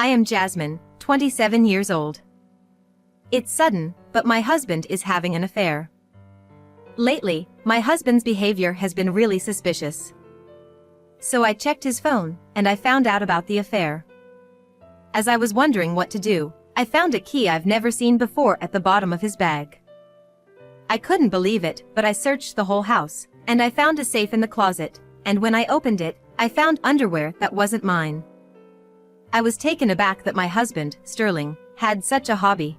I am Jasmine, 27 years old. It's sudden, but my husband is having an affair. Lately, my husband's behavior has been really suspicious. So I checked his phone, and I found out about the affair. As I was wondering what to do, I found a key I've never seen before at the bottom of his bag. I couldn't believe it, but I searched the whole house, and I found a safe in the closet, and when I opened it, I found underwear that wasn't mine. I was taken aback that my husband, Sterling, had such a hobby.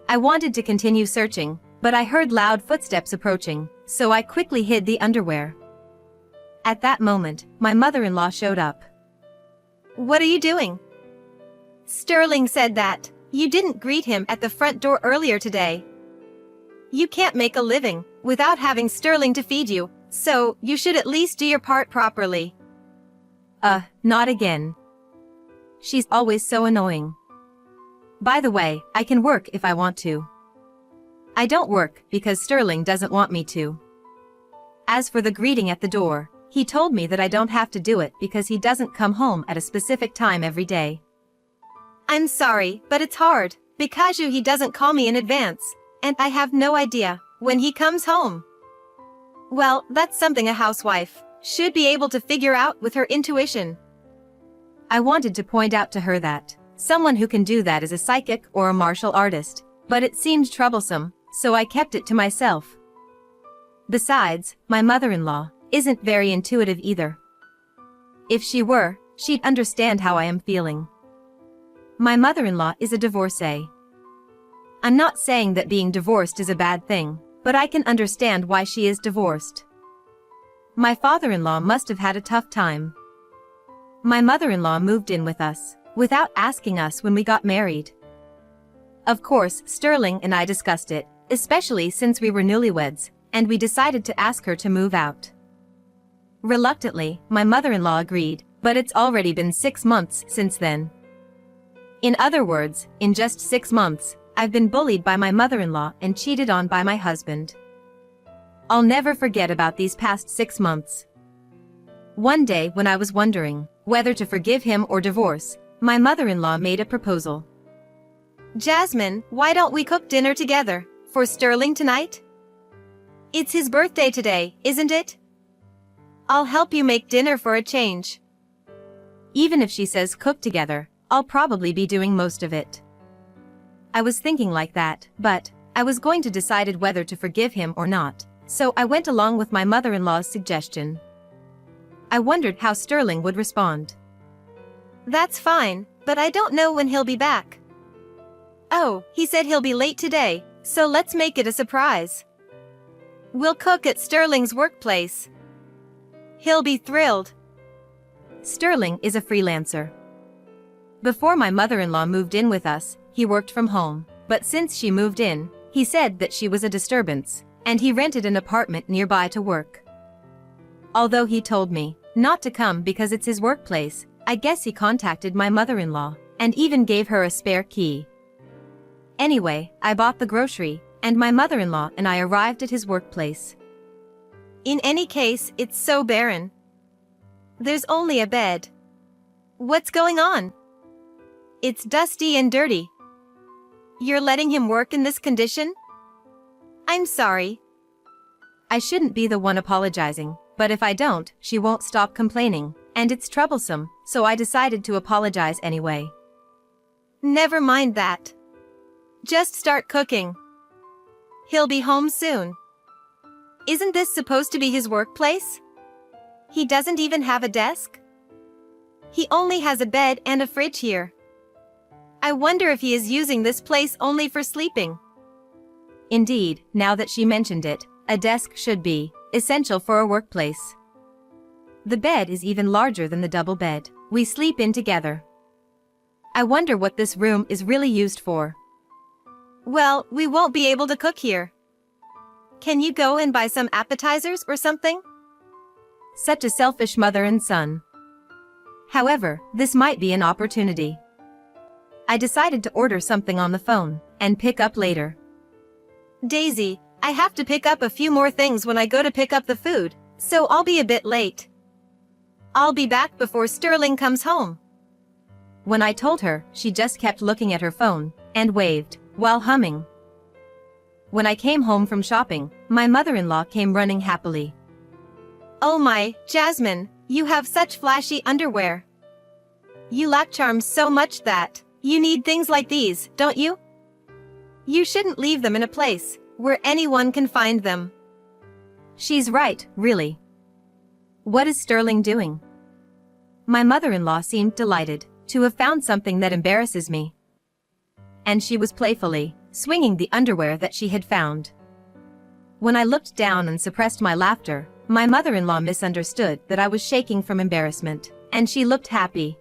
I wanted to continue searching, but I heard loud footsteps approaching, so I quickly hid the underwear. At that moment, my mother-in-law showed up. What are you doing? Sterling said that you didn't greet him at the front door earlier today. You can't make a living without having Sterling to feed you, so you should at least do your part properly. Not again. She's always so annoying. By the way, I can work if I want to. I don't work because Sterling doesn't want me to. As for the greeting at the door, he told me that I don't have to do it because he doesn't come home at a specific time every day. I'm sorry, but it's hard, because he doesn't call me in advance, and I have no idea when he comes home. Well, that's something a housewife should be able to figure out with her intuition. I wanted to point out to her that someone who can do that is a psychic or a martial artist, but it seemed troublesome, so I kept it to myself. Besides, my mother-in-law isn't very intuitive either. If she were, she'd understand how I am feeling. My mother-in-law is a divorcee. I'm not saying that being divorced is a bad thing, but I can understand why she is divorced. My father-in-law must have had a tough time. My mother-in-law moved in with us, without asking us when we got married. Of course, Sterling and I discussed it, especially since we were newlyweds, and we decided to ask her to move out. Reluctantly, my mother-in-law agreed, but it's already been 6 months since then. In other words, in just 6 months, I've been bullied by my mother-in-law and cheated on by my husband. I'll never forget about these past 6 months. One day when I was wondering whether to forgive him or divorce, my mother-in-law made a proposal. Jasmine, why don't we cook dinner together for Sterling tonight? It's his birthday today, isn't it? I'll help you make dinner for a change. Even if she says cook together, I'll probably be doing most of it. I was thinking like that, but I was going to decide whether to forgive him or not, so I went along with my mother-in-law's suggestion. I wondered how Sterling would respond. That's fine, but I don't know when he'll be back. Oh, he said he'll be late today, so let's make it a surprise. We'll cook at Sterling's workplace. He'll be thrilled. Sterling is a freelancer. Before my mother-in-law moved in with us, he worked from home, but since she moved in, he said that she was a disturbance, and he rented an apartment nearby to work. Although he told me not to come because it's his workplace, I guess he contacted my mother-in-law, and even gave her a spare key. Anyway, I bought the grocery, and my mother-in-law and I arrived at his workplace. In any case, it's so barren. There's only a bed. What's going on? It's dusty and dirty. You're letting him work in this condition? I'm sorry. I shouldn't be the one apologizing, but if I don't, she won't stop complaining, and it's troublesome, so I decided to apologize anyway. Never mind that. Just start cooking. He'll be home soon. Isn't this supposed to be his workplace? He doesn't even have a desk? He only has a bed and a fridge here. I wonder if he is using this place only for sleeping. Indeed, now that she mentioned it, a desk should be essential for a workplace. The bed is even larger than the double bed we sleep in together. I wonder what this room is really used for. Well, we won't be able to cook here. Can you go and buy some appetizers or something? Such a selfish mother and son. However, this might be an opportunity. I decided to order something on the phone and pick up later. Daisy, I have to pick up a few more things when I go to pick up the food, so I'll be a bit late. I'll be back before Sterling comes home. When I told her, she just kept looking at her phone and waved while humming. When I came home from shopping, my mother-in-law came running happily. Oh my, Jasmine, you have such flashy underwear. You lack charm so much that you need things like these, don't you? You shouldn't leave them in a place where anyone can find them. She's right, really. What is Sterling doing? My mother-in-law seemed delighted to have found something that embarrasses me. And she was playfully swinging the underwear that she had found. When I looked down and suppressed my laughter, my mother-in-law misunderstood that I was shaking from embarrassment, and she looked happy.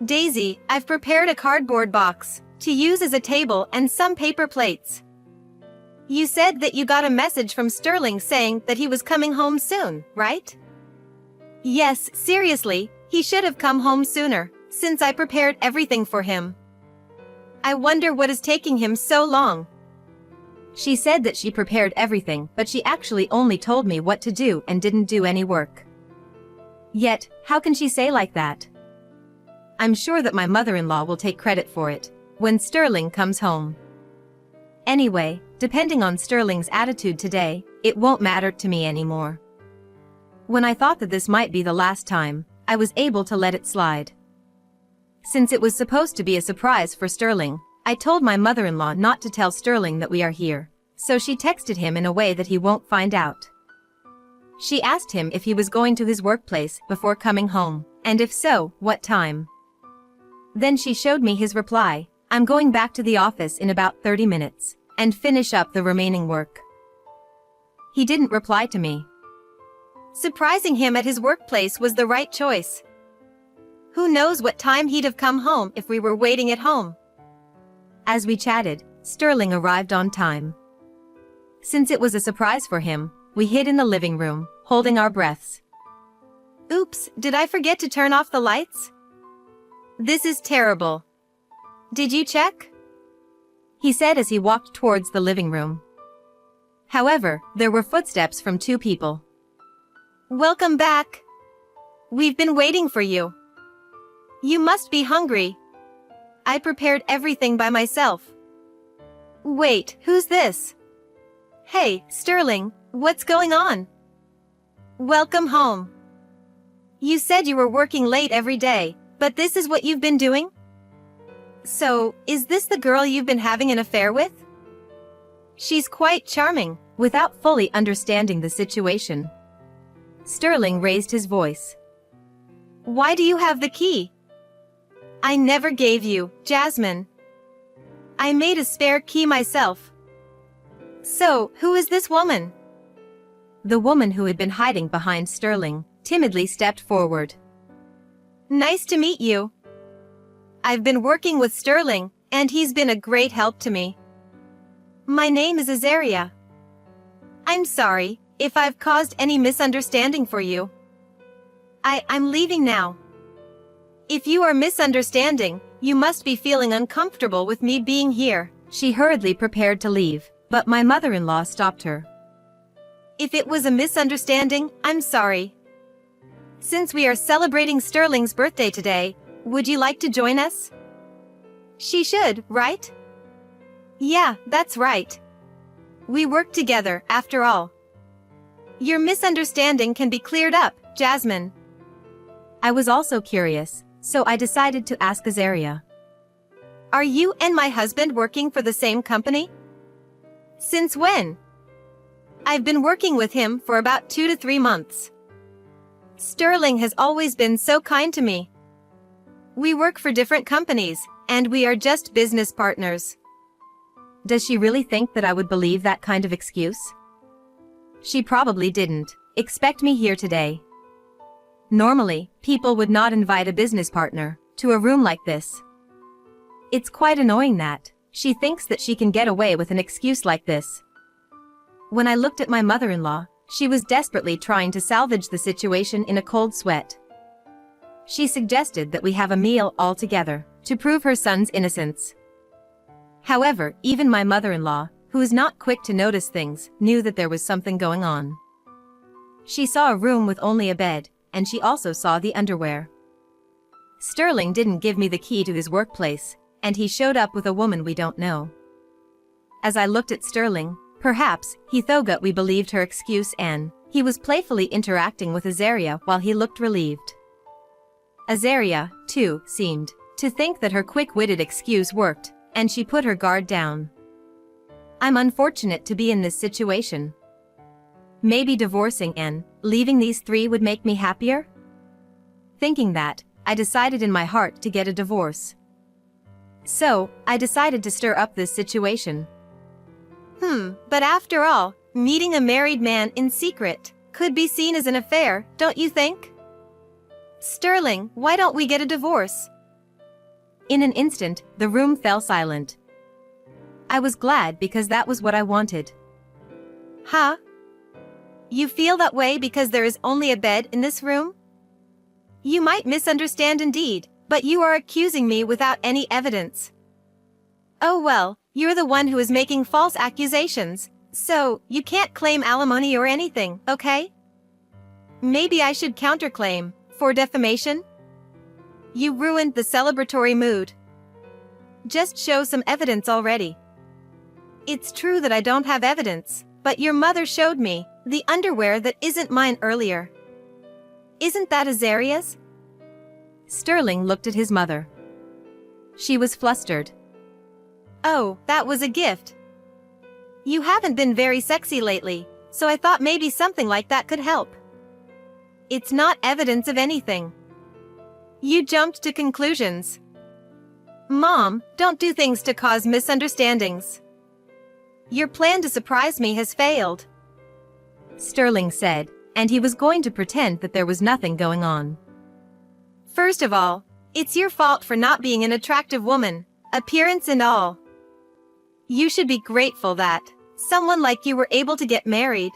Daisy, I've prepared a cardboard box to use as a table and some paper plates. You said that you got a message from Sterling saying that he was coming home soon, right? Yes, seriously, he should have come home sooner, since I prepared everything for him. I wonder what is taking him so long. She said that she prepared everything, but she actually only told me what to do and didn't do any work. Yet, how can she say like that? I'm sure that my mother-in-law will take credit for it when Sterling comes home. Anyway, depending on Sterling's attitude today, it won't matter to me anymore. When I thought that this might be the last time, I was able to let it slide. Since it was supposed to be a surprise for Sterling, I told my mother-in-law not to tell Sterling that we are here, so she texted him in a way that he won't find out. She asked him if he was going to his workplace before coming home, and if so, what time. Then she showed me his reply, I'm going back to the office in about 30 minutes, and finish up the remaining work. He didn't reply to me. Surprising him at his workplace was the right choice. Who knows what time he'd have come home if we were waiting at home. As we chatted, Sterling arrived on time. Since it was a surprise for him, we hid in the living room, holding our breaths. Oops, did I forget to turn off the lights? This is terrible. Did you check? He said as he walked towards the living room. However, there were footsteps from two people. Welcome back. We've been waiting for you. You must be hungry. I prepared everything by myself. Wait, who's this? Hey, Sterling, what's going on? Welcome home. You said you were working late every day, but this is what you've been doing? So, is this the girl you've been having an affair with? She's quite charming. Without fully understanding the situation, Sterling raised his voice. Why do you have the key? I never gave you, Jasmine. I made a spare key myself. So, who is this woman? The woman who had been hiding behind Sterling timidly stepped forward. Nice to meet you. I've been working with Sterling, and he's been a great help to me. My name is Azaria. I'm sorry if I've caused any misunderstanding for you. I'm leaving now. If you are misunderstanding, you must be feeling uncomfortable with me being here. She hurriedly prepared to leave, but my mother-in-law stopped her. If it was a misunderstanding, I'm sorry. Since we are celebrating Sterling's birthday today, would you like to join us? She should, right? Yeah, that's right. We work together, after all. Your misunderstanding can be cleared up, Jasmine. I was also curious, so I decided to ask Azaria. Are you and my husband working for the same company? Since when? I've been working with him for about 2 to 3 months. Sterling has always been so kind to me. We work for different companies, and we are just business partners. Does she really think that I would believe that kind of excuse? She probably didn't expect me here today. Normally, people would not invite a business partner to a room like this. It's quite annoying that she thinks that she can get away with an excuse like this. When I looked at my mother-in-law, she was desperately trying to salvage the situation in a cold sweat. She suggested that we have a meal all together to prove her son's innocence. However, even my mother-in-law, who is not quick to notice things, knew that there was something going on. She saw a room with only a bed, and she also saw the underwear. Sterling didn't give me the key to his workplace, and he showed up with a woman we don't know. As I looked at Sterling, perhaps he thought we believed her excuse and he was playfully interacting with Azaria while he looked relieved. Azaria, too, seemed to think that her quick-witted excuse worked, and she put her guard down. I'm unfortunate to be in this situation. Maybe divorcing and leaving these three would make me happier? Thinking that, I decided in my heart to get a divorce. So, I decided to stir up this situation. But after all, meeting a married man in secret could be seen as an affair, don't you think? Sterling, why don't we get a divorce? In an instant, the room fell silent. I was glad because that was what I wanted. Huh? You feel that way because there is only a bed in this room? You might misunderstand indeed, but you are accusing me without any evidence. Oh well, you're the one who is making false accusations, so you can't claim alimony or anything, okay? Maybe I should counterclaim, for defamation? You ruined the celebratory mood. Just show some evidence already. It's true that I don't have evidence, but your mother showed me the underwear that isn't mine earlier. Isn't that Azaria's? Sterling looked at his mother. She was flustered. Oh, that was a gift. You haven't been very sexy lately, so I thought maybe something like that could help. It's not evidence of anything. You jumped to conclusions. Mom, don't do things to cause misunderstandings. Your plan to surprise me has failed, Sterling said, and he was going to pretend that there was nothing going on. First of all, it's your fault for not being an attractive woman, appearance and all. You should be grateful that someone like you were able to get married.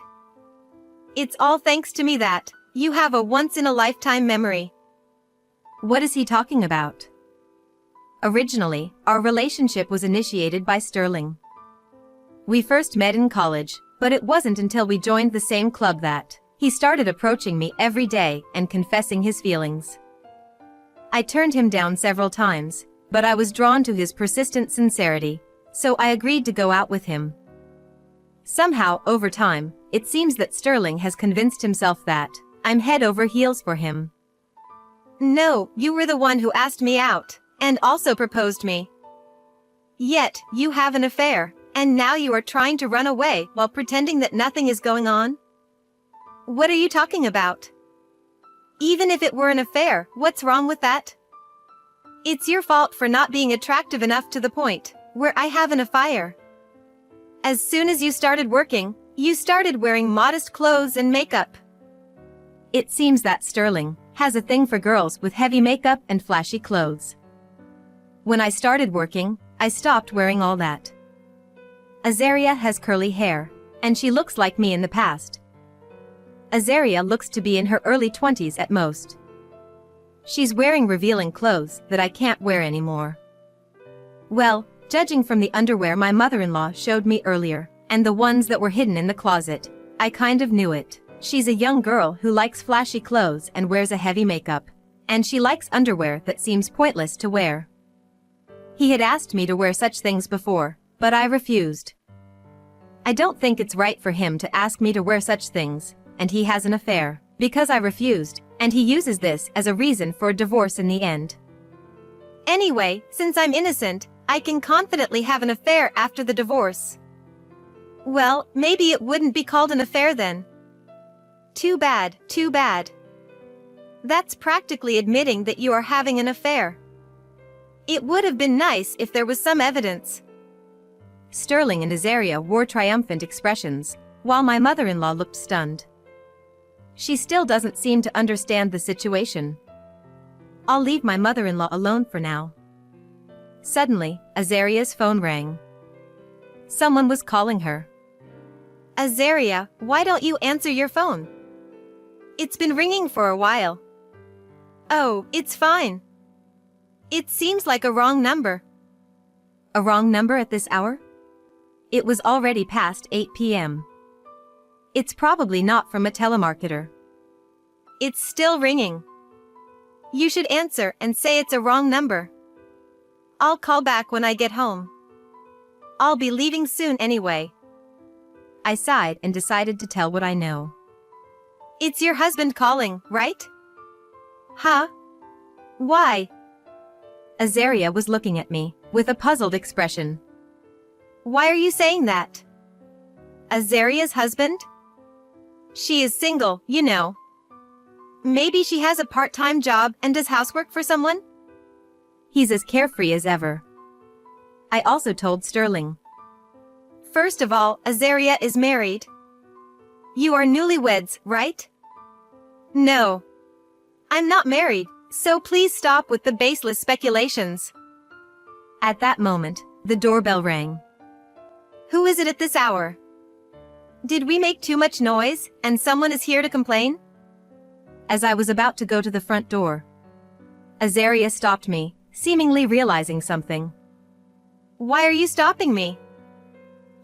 It's all thanks to me that you have a once-in-a-lifetime memory. What is he talking about? Originally, our relationship was initiated by Sterling. We first met in college, but it wasn't until we joined the same club that he started approaching me every day and confessing his feelings. I turned him down several times, but I was drawn to his persistent sincerity, so I agreed to go out with him. Somehow, over time, it seems that Sterling has convinced himself that I'm head over heels for him. No, you were the one who asked me out, and also proposed me. Yet, you have an affair, and now you are trying to run away while pretending that nothing is going on? What are you talking about? Even if it were an affair, what's wrong with that? It's your fault for not being attractive enough to the point where I have an affair. As soon as you started working, you started wearing modest clothes and makeup. It seems that Sterling has a thing for girls with heavy makeup and flashy clothes. When I started working, I stopped wearing all that. Azaria has curly hair, and she looks like me in the past. Azaria looks to be in her early 20s at most. She's wearing revealing clothes that I can't wear anymore. Well, judging from the underwear my mother-in-law showed me earlier, and the ones that were hidden in the closet, I kind of knew it. She's a young girl who likes flashy clothes and wears a heavy makeup, and she likes underwear that seems pointless to wear. He had asked me to wear such things before, but I refused. I don't think it's right for him to ask me to wear such things, and he has an affair, because I refused, and he uses this as a reason for a divorce in the end. Anyway, since I'm innocent, I can confidently have an affair after the divorce. Well, maybe it wouldn't be called an affair then. Too bad, too bad. That's practically admitting that you are having an affair. It would have been nice if there was some evidence. Sterling and Azaria wore triumphant expressions, while my mother-in-law looked stunned. She still doesn't seem to understand the situation. I'll leave my mother-in-law alone for now. Suddenly, Azaria's phone rang. Someone was calling her. Azaria, why don't you answer your phone? It's been ringing for a while. Oh, it's fine. It seems like a wrong number. A wrong number at this hour? It was already past 8 p.m. It's probably not from a telemarketer. It's still ringing. You should answer and say it's a wrong number. I'll call back when I get home. I'll be leaving soon anyway. I sighed and decided to tell what I know. It's your husband calling, right? Huh? Why? Azaria was looking at me, with a puzzled expression. Why are you saying that? Azaria's husband? She is single, you know. Maybe she has a part-time job and does housework for someone? He's as carefree as ever. I also told Sterling. First of all, Azaria is married. You are newlyweds, right? No. I'm not married, so please stop with the baseless speculations. At that moment, the doorbell rang. Who is it at this hour? Did we make too much noise, and someone is here to complain? As I was about to go to the front door, Azaria stopped me, seemingly realizing something. Why are you stopping me?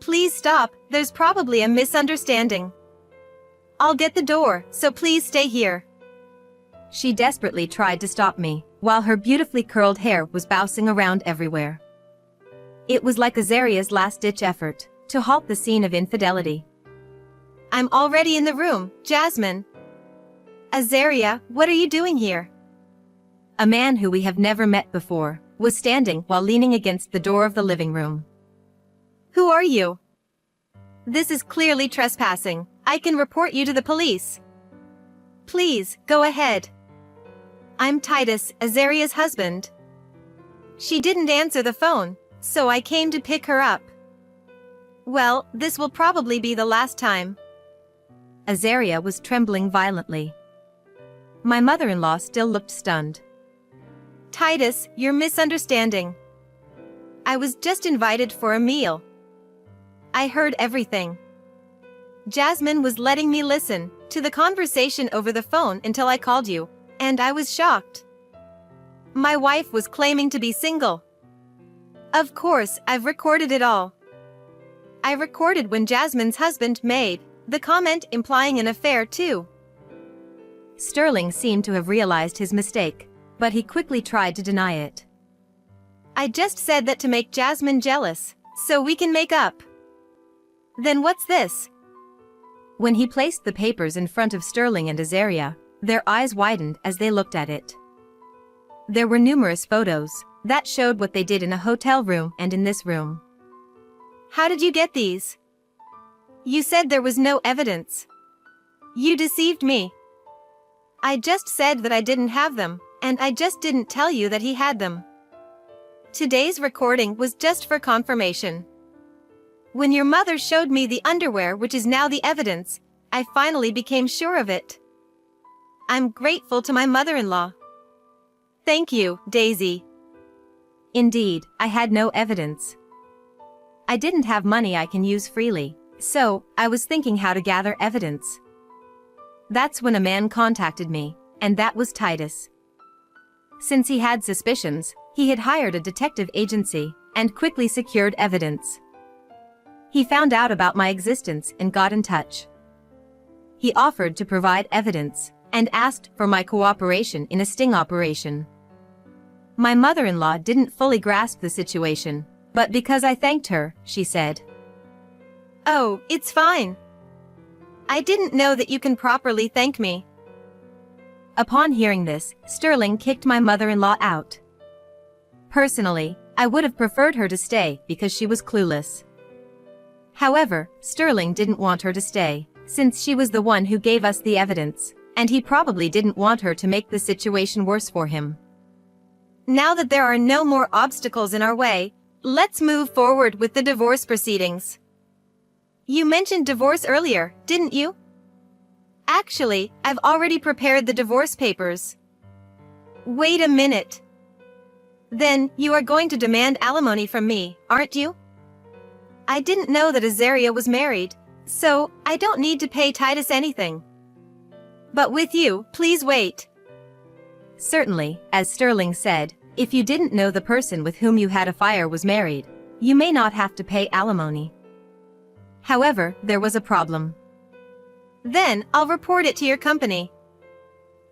Please stop, there's probably a misunderstanding. I'll get the door, so please stay here. She desperately tried to stop me, while her beautifully curled hair was bouncing around everywhere. It was like Azaria's last-ditch effort to halt the scene of infidelity. I'm already in the room, Jasmine. Azaria, what are you doing here? A man who we have never met before was standing while leaning against the door of the living room. Who are you? This is clearly trespassing. I can report you to the police. Please, go ahead. I'm Titus, Azaria's husband. She didn't answer the phone, so I came to pick her up. Well, this will probably be the last time. Azaria was trembling violently. My mother-in-law still looked stunned. Titus, you're misunderstanding. I was just invited for a meal. I heard everything. Jasmine was letting me listen to the conversation over the phone until I called you, and I was shocked. My wife was claiming to be single. Of course, I've recorded it all. I recorded when Jasmine's husband made the comment implying an affair too. Sterling seemed to have realized his mistake, but he quickly tried to deny it. I just said that to make Jasmine jealous, so we can make up. Then what's this? When he placed the papers in front of Sterling and Azaria, their eyes widened as they looked at it. There were numerous photos that showed what they did in a hotel room and in this room. How did you get these? You said there was no evidence. You deceived me. I just said that I didn't have them, and I just didn't tell you that he had them. Today's recording was just for confirmation. When your mother showed me the underwear, which is now the evidence, I finally became sure of it. I'm grateful to my mother-in-law. Thank you, Daisy. Indeed, I had no evidence. I didn't have money I can use freely, so I was thinking how to gather evidence. That's when a man contacted me, and that was Titus. Since he had suspicions, he had hired a detective agency and quickly secured evidence. He found out about my existence and got in touch. He offered to provide evidence and asked for my cooperation in a sting operation. My mother-in-law didn't fully grasp the situation, but because I thanked her, she said, "Oh, it's fine. I didn't know that you can properly thank me." Upon hearing this, Sterling kicked my mother-in-law out. Personally, I would have preferred her to stay because she was clueless. However, Sterling didn't want her to stay, since she was the one who gave us the evidence, and he probably didn't want her to make the situation worse for him. Now that there are no more obstacles in our way, let's move forward with the divorce proceedings. You mentioned divorce earlier, didn't you? Actually, I've already prepared the divorce papers. Wait a minute. Then, you are going to demand alimony from me, aren't you? I didn't know that Azaria was married, so I don't need to pay Titus anything. But with you, please wait. Certainly, as Sterling said, if you didn't know the person with whom you had a affair was married, you may not have to pay alimony. However, there was a problem. Then, I'll report it to your company.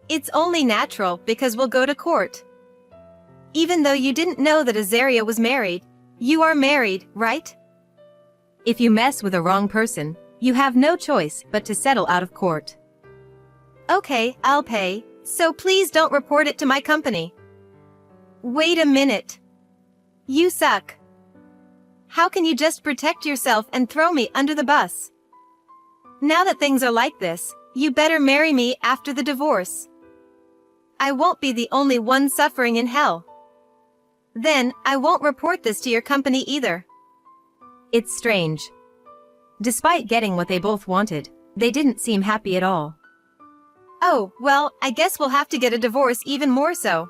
It's only natural because we'll go to court. Even though you didn't know that Azaria was married, you are married, right? If you mess with a wrong person, you have no choice but to settle out of court. Okay, I'll pay, so please don't report it to my company. Wait a minute. You suck. How can you just protect yourself and throw me under the bus? Now that things are like this, you better marry me after the divorce. I won't be the only one suffering in hell. Then, I won't report this to your company either. It's strange. Despite getting what they both wanted, they didn't seem happy at all. Oh, well, I guess we'll have to get a divorce even more so.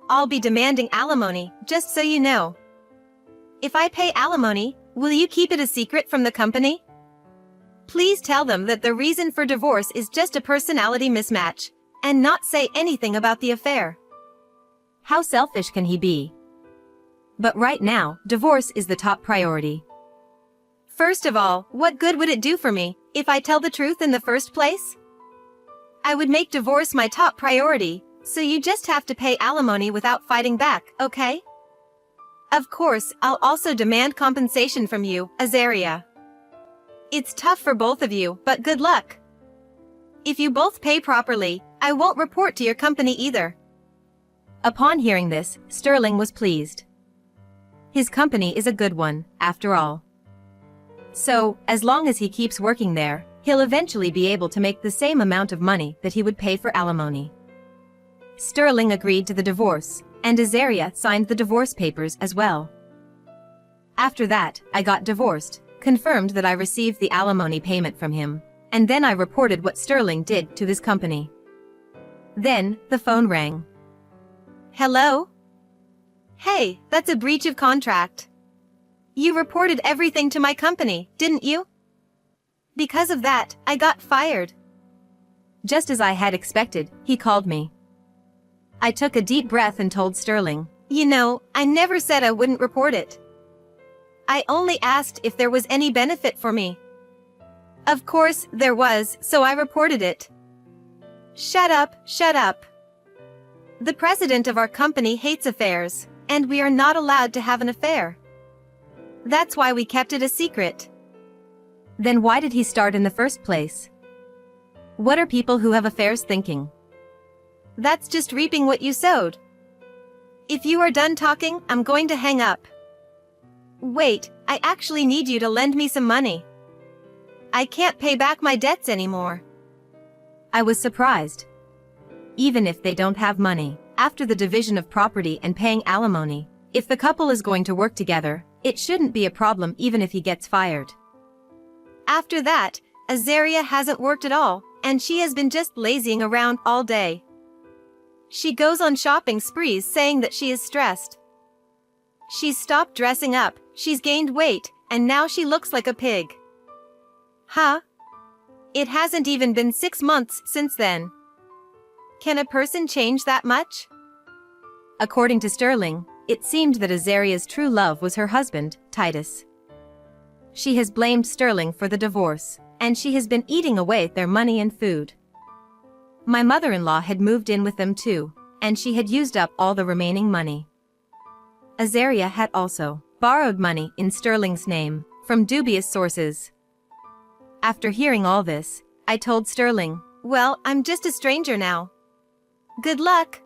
I'll be demanding alimony, just so you know. If I pay alimony, will you keep it a secret from the company? Please tell them that the reason for divorce is just a personality mismatch, and not say anything about the affair. How selfish can he be? But right now, divorce is the top priority. First of all, what good would it do for me if I tell the truth in the first place? I would make divorce my top priority, so you just have to pay alimony without fighting back, okay? Of course, I'll also demand compensation from you, Azaria. It's tough for both of you, but good luck. If you both pay properly, I won't report to your company either. Upon hearing this, Sterling was pleased. His company is a good one, after all. So, as long as he keeps working there, he'll eventually be able to make the same amount of money that he would pay for alimony. Sterling agreed to the divorce, and Azaria signed the divorce papers as well. After that, I got divorced, confirmed that I received the alimony payment from him, and then I reported what Sterling did to his company. Then, the phone rang. Hello? Hey, that's a breach of contract. You reported everything to my company, didn't you? Because of that, I got fired. Just as I had expected, he called me. I took a deep breath and told Sterling, You know, I never said I wouldn't report it. I only asked if there was any benefit for me. Of course, there was, so I reported it. Shut up, shut up. The president of our company hates affairs, and we are not allowed to have an affair. That's why we kept it a secret. Then why did he start in the first place? What are people who have affairs thinking? That's just reaping what you sowed. If you are done talking, I'm going to hang up. Wait, I actually need you to lend me some money. I can't pay back my debts anymore. I was surprised. Even if they don't have money, after the division of property and paying alimony, if the couple is going to work together, it shouldn't be a problem even if he gets fired. After that, Azaria hasn't worked at all, and she has been just lazying around all day. She goes on shopping sprees saying that she is stressed. She's stopped dressing up, she's gained weight, and now she looks like a pig. Huh? It hasn't even been 6 months since then. Can a person change that much? According to Sterling, it seemed that Azaria's true love was her husband, Titus. She has blamed Sterling for the divorce, and she has been eating away their money and food. My mother-in-law had moved in with them too, and she had used up all the remaining money. Azaria had also borrowed money in Sterling's name from dubious sources. After hearing all this, I told Sterling, Well, I'm just a stranger now. Good luck.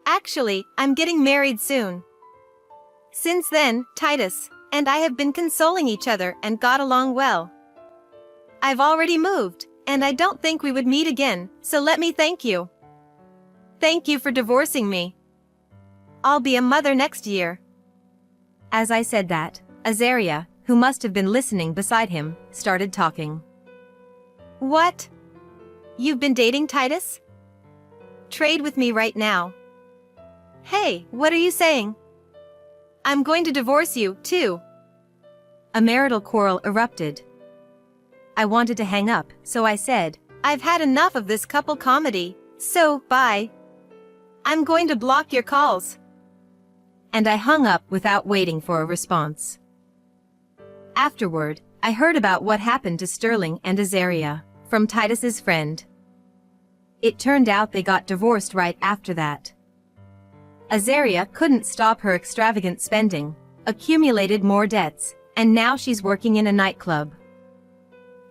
Actually, I'm getting married soon. Since then, Titus and I have been consoling each other and got along well. I've already moved, and I don't think we would meet again, so let me thank you. Thank you for divorcing me. I'll be a mother next year. As I said that, Azaria, who must have been listening beside him, started talking. What? You've been dating Titus? Trade with me right now. Hey, what are you saying? I'm going to divorce you, too. A marital quarrel erupted. I wanted to hang up, so I said, I've had enough of this couple comedy, so bye. I'm going to block your calls. And I hung up without waiting for a response. Afterward, I heard about what happened to Sterling and Azaria from Titus's friend. It turned out they got divorced right after that. Azaria couldn't stop her extravagant spending, accumulated more debts, and now she's working in a nightclub.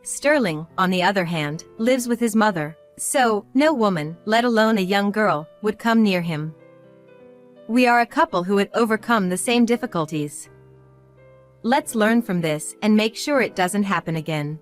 Sterling, on the other hand, lives with his mother, so no woman, let alone a young girl, would come near him. We are a couple who had overcome the same difficulties. Let's learn from this and make sure it doesn't happen again.